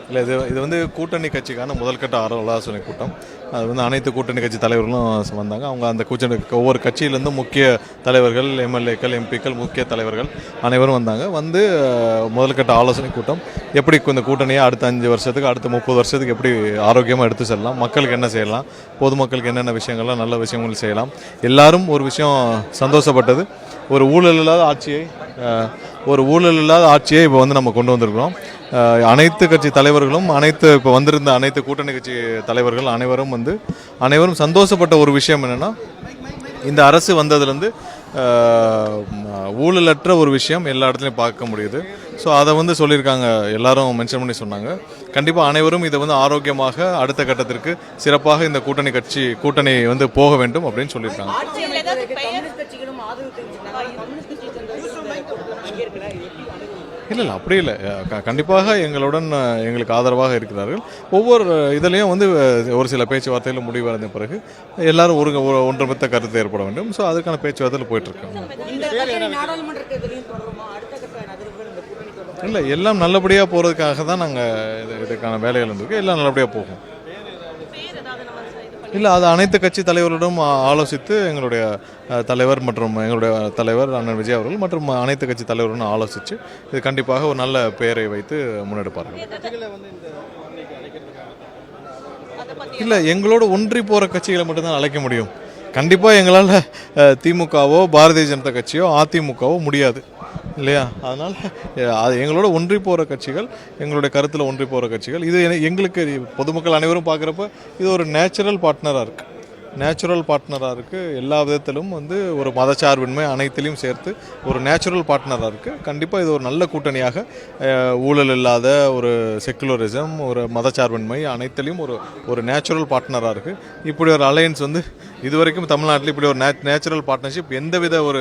இல்லை இது வந்து கூட்டணி கட்சிக்கான முதல்கட்ட ஆலோசனை கூட்டம். அது வந்து அனைத்து கூட்டணி கட்சி தலைவர்களும் வந்தாங்க. அவங்க அந்த கூட்டணி ஒவ்வொரு கட்சியிலேருந்து முக்கிய தலைவர்கள், எம்எல்ஏக்கள், எம்பிக்கள், முக்கிய தலைவர்கள் அனைவரும் வந்தாங்க. வந்து முதல்கட்ட ஆலோசனை கூட்டம், எப்படி இந்த கூட்டணியை அடுத்த 5 வருஷத்துக்கு, அடுத்த 30 வருஷத்துக்கு எப்படி ஆரோக்கியமாக எடுத்து செல்லலாம், மக்களுக்கு என்ன செய்யலாம், பொதுமக்களுக்கு என்னென்ன விஷயங்கள்லாம் நல்ல விஷயங்கள் செய்யலாம். எல்லாரும் ஒரு விஷயம் சந்தோஷப்பட்டது, ஒரு ஊழல் இல்லாத ஆட்சியை இப்போ வந்து நம்ம கொண்டு வந்திருக்கிறோம். அனைத்து கட்சி தலைவர்களும் இப்போ வந்திருந்த அனைத்து கூட்டணி கட்சி தலைவர்கள் அனைவரும் சந்தோஷப்பட்ட ஒரு விஷயம் என்னென்னா, இந்த அரசு வந்ததுலேருந்து ஊழலற்ற ஒரு விஷயம் எல்லா இடத்துலையும் பார்க்க முடியுது. ஸோ அதை வந்து சொல்லியிருக்காங்க, எல்லாரும் மென்ஷன் பண்ணி சொன்னாங்க. கண்டிப்பாக அனைவரும் இதை வந்து ஆரோக்கியமாக அடுத்த கட்டத்திற்கு சிறப்பாக இந்த கூட்டணி வந்து போக வேண்டும் அப்படின்னு சொல்லியிருக்காங்க. இல்லை அப்படி இல்லை, கண்டிப்பாக எங்களுக்கு ஆதரவாக இருக்கிறார்கள். ஒவ்வொரு இதுலேயும் வந்து ஒரு சில பேச்சுவார்த்தையில் முடிவு வந்த பிறகு எல்லாரும் ஒன்றுமித்த கருத்து ஏற்பட வேண்டும். ஸோ அதுக்கான பேச்சுவார்த்தையில் போயிட்டுருக்காங்க. இல்லை, எல்லாம் நல்லபடியாக போகிறதுக்காக தான் நாங்கள் இதுக்கான வேலைகள் இருக்குது. எல்லாம் நல்லபடியாக போகும். இல்லை, அது அனைத்து கட்சி தலைவர்களிடம் ஆலோசித்து எங்களுடைய தலைவர் மற்றும் எங்களுடைய தலைவர் அண்ணன் விஜய் அவர்கள் மற்றும் அனைத்து கட்சி தலைவர்களுடன் ஆலோசித்து இது கண்டிப்பாக ஒரு நல்ல பெயரை வைத்து முன்னெடுப்பார்கள். இல்லை, எங்களோட ஒன்றி போகிற கட்சிகளை மட்டும்தான் அழைக்க முடியும். கண்டிப்பாக எங்களால் திமுகவோ பாரதிய ஜனதா கட்சியோ அதிமுகவோ முடியாது இல்லையா? அதனால் எங்களோட ஒன்றி போகிற கட்சிகள், எங்களுடைய கருத்தில் ஒன்றி போகிற கட்சிகள், இது எங்களுக்கு பொதுமக்கள் அனைவரும் பார்க்குறப்ப இது ஒரு நேச்சுரல் பார்ட்னராக இருக்குது. எல்லா விதத்திலும் வந்து ஒரு மதச்சார்பின்மை அனைத்திலையும் சேர்த்து ஒரு நேச்சுரல் பார்ட்னராக இருக்குது. கண்டிப்பாக இது ஒரு நல்ல கூட்டணியாக, ஊழல் இல்லாத ஒரு செக்குலரிசம், ஒரு மதச்சார்பின்மை அனைத்திலையும் ஒரு நேச்சுரல் பார்ட்னராக இருக்குது. இப்படி ஒரு அலையன்ஸ் வந்து இதுவரைக்கும் தமிழ்நாட்டில் இப்படி ஒரு நேச்சுரல் பார்ட்னர்ஷிப், எந்தவித ஒரு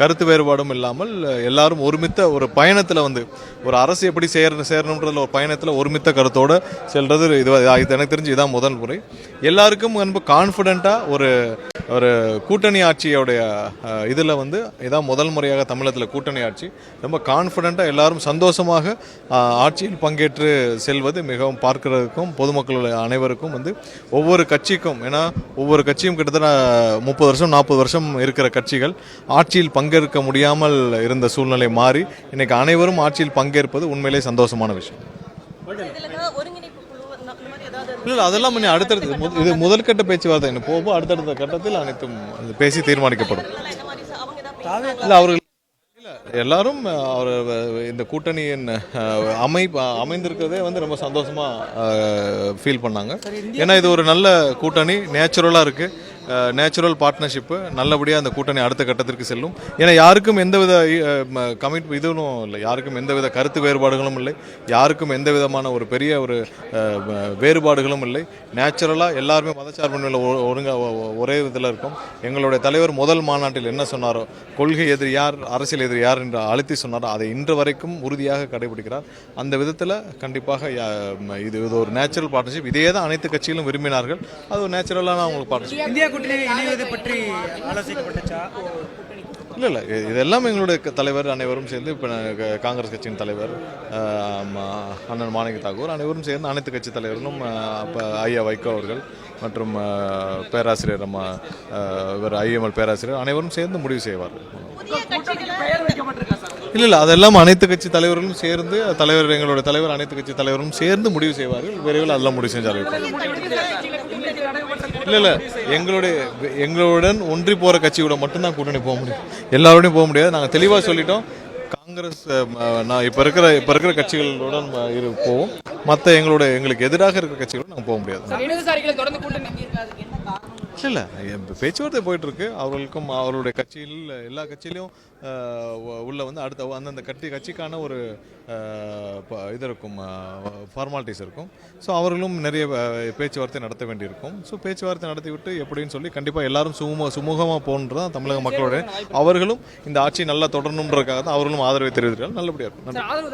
கருத்து வேறுபாடும் இல்லாமல் எல்லாரும் ஒருமித்த ஒரு பயணத்தில் வந்து ஒரு அரசு எப்படி சேரணுன்றதில் ஒரு பயணத்தில் ஒருமித்த கருத்தோடு செல்வது இது எனக்கு தெரிஞ்சு இதான் முதல் முறை. எல்லாருக்கும் ரொம்ப கான்ஃபிடென்ட்டாக ஒரு கூட்டணி ஆட்சியோடைய இதில் வந்து இதான் முதல் முறையாக தமிழகத்தில் கூட்டணி ஆட்சி. ரொம்ப கான்ஃபிடென்ட்டாக எல்லாரும் சந்தோஷமாக ஆட்சியில் பங்கேற்று செல்வது மிகவும் பார்க்கிறதுக்கும் பொதுமக்கள் அனைவருக்கும் வந்து ஒவ்வொரு கட்சிக்கும், ஏன்னா ஒவ்வொரு கட்சியும் கிட்டத்தட்ட 30 வருஷம் 40 வருஷம் இருக்கிற கட்சிகள் ஆட்சியில் பங்கேற்க முடியாமல் இருந்த சூழ்நிலை மாறி இன்னைக்கு அனைவரும் ஆட்சியில் பங்கேற்பது உண்மையிலே சந்தோஷமான விஷயம். இல்லை, அதெல்லாம் கொஞ்சம் அடுத்தடுத்து இது முதல்கட்ட பேச்சுவார்த்தை என்ன போகும், அடுத்தடுத்த கட்டத்தில் அனைத்தும் பேசி தீர்மானிக்கப்படும். இல்லை, அவர்கள் எல்லாரும் இந்த கூட்டணியின் அமைந்திருக்கிறதே வந்து ரொம்ப சந்தோஷமாக ஃபீல் பண்ணாங்க. ஏன்னா இது ஒரு நல்ல கூட்டணி, நேச்சுரலாக இருக்குது, நேச்சுரல் பார்ட்னர்ஷிப்பு, நல்லபடியாக அந்த கூட்டணி அடுத்த கட்டத்திற்கு செல்லும். ஏன்னா யாருக்கும் எந்தவித இதுவும் இல்லை, யாருக்கும் எந்தவித கருத்து வேறுபாடுகளும் இல்லை, யாருக்கும் எந்த விதமான ஒரு பெரிய ஒரு வேறுபாடுகளும் இல்லை. நேச்சுரலாக எல்லாருமே மதச்சார்பின்மையில் ஒரே இதில் இருக்கும். எங்களுடைய தலைவர் முதல் மாநாட்டில் என்ன சொன்னாரோ, கொள்கை எதிரி யார், அரசியல் எதிரி யார் என்று அழுத்தி சொன்னாரோ அதை இன்று வரைக்கும் உறுதியாக கடைபிடிக்கிறார். அந்த விதத்தில் கண்டிப்பாக இது ஒரு நேச்சுரல் பார்ட்னர்ஷிப். இதே தான் அனைத்து கட்சிகளும் விரும்பினார்கள். அது ஒரு நேச்சுரலான அவங்களுக்கு பார்ட்னர்ஷிப். இல்லை, இதெல்லாம் எங்களுடைய தலைவர் அனைவரும் சேர்ந்து, இப்போ காங்கிரஸ் கட்சியின் தலைவர் அண்ணன் மாணிக்க தாக்கூர் அனைவரும் சேர்ந்து அனைத்து கட்சி தலைவர்களும், இப்போ ஐயா வைகோ அவர்கள் மற்றும் பேராசிரியர் இவர் ஐஎம்எல் பேராசிரியர் அனைவரும் சேர்ந்து முடிவு செய்வார்கள். இல்லை, அதெல்லாம் அனைத்து கட்சி தலைவர்களும் சேர்ந்து எங்களுடைய தலைவர் அனைத்து கட்சி தலைவரும் சேர்ந்து முடிவு செய்வார்கள். விரைவில் அதெல்லாம் முடிவு செஞ்சால் இல்லை, எங்களுடன் ஒன்றி போகிற கட்சியோட மட்டும்தான் கூட்டணி போக முடியும், எல்லாரோடையும் போக முடியாது. நாங்கள் தெளிவாக சொல்லிட்டோம். காங்கிரஸ் நான் இப்போ இருக்கிற கட்சிகளுடன் போவோம். மற்ற எங்களுக்கு எதிராக இருக்கிற கட்சிகளோடு நாங்கள் போக முடியாது. இல்லை, பேச்சுவார்த்தை போயிட்டு இருக்கு. அவர்களுக்கும் அவருடைய கட்சியில் எல்லா கட்சியிலையும் உள்ள வந்து அடுத்த அந்தந்த கட்சிக்கான ஒரு இது இருக்கும், ஃபார்மாலிட்டிஸ் இருக்கும். ஸோ அவர்களும் நிறைய பேச்சுவார்த்தை நடத்த வேண்டியிருக்கும். ஸோ பேச்சுவார்த்தை நடத்திவிட்டு எப்படின்னு சொல்லி கண்டிப்பாக எல்லாரும் சுமூகமாக போகணுன்றது தான் தமிழக மக்களோட. அவர்களும் இந்த ஆட்சி நல்லா தொடரணுன்றதுக்காக தான் அவர்களும் ஆதரவை தெரிவிக்கிறார்கள். நல்லபடியாக இருக்கும்.